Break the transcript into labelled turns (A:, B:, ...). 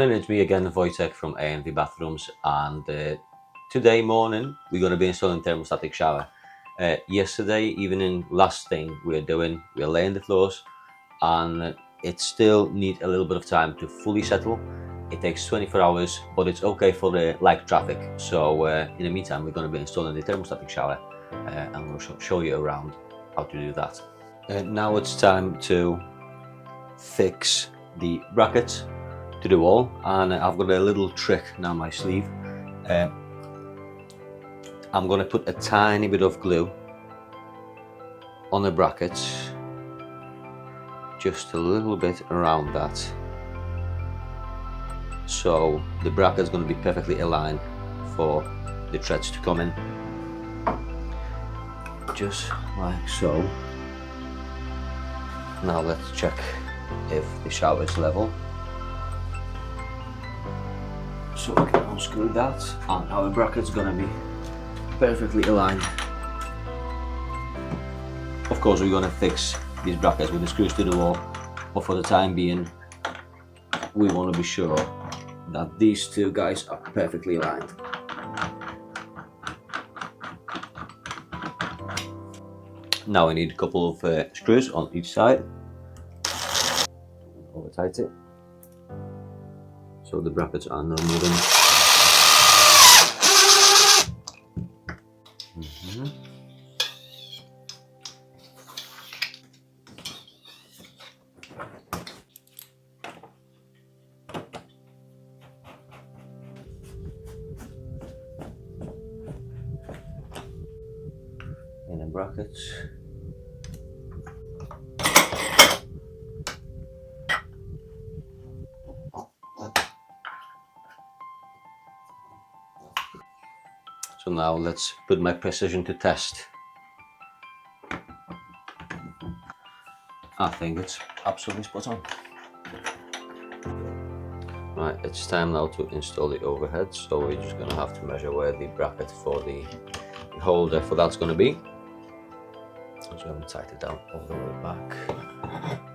A: It's me again, Wojtek from A&V Bathrooms, and today morning we're going to be installing thermostatic shower. Yesterday evening, last thing we're laying the floors, and it still needs a little bit of time to fully settle. It takes 24 hours, but it's okay for the light traffic. So in the meantime, we're going to be installing the thermostatic shower, and I'm going to show you around how to do that. Now it's time to fix the brackets to the wall, and I've got a little trick down my sleeve. I'm going to put a tiny bit of glue on the brackets, just a little bit around that, so the bracket's going to be perfectly aligned for the threads to come in, just like so. Now let's check if the shower is level. So we can unscrew that, and our bracket's gonna be perfectly aligned. Of course, we're gonna fix these brackets with the screws to the wall, but for the time being, we want to be sure that these two guys are perfectly aligned. Now I need a couple of screws on each side. Over tight it, so the brackets are not moving. In the brackets. So now let's put my precision to test. I think it's absolutely spot on. Right, it's time now to install the overhead. So we're just gonna have to measure where the bracket for the holder for that's gonna be. So I'm gonna tighten it down all the way back.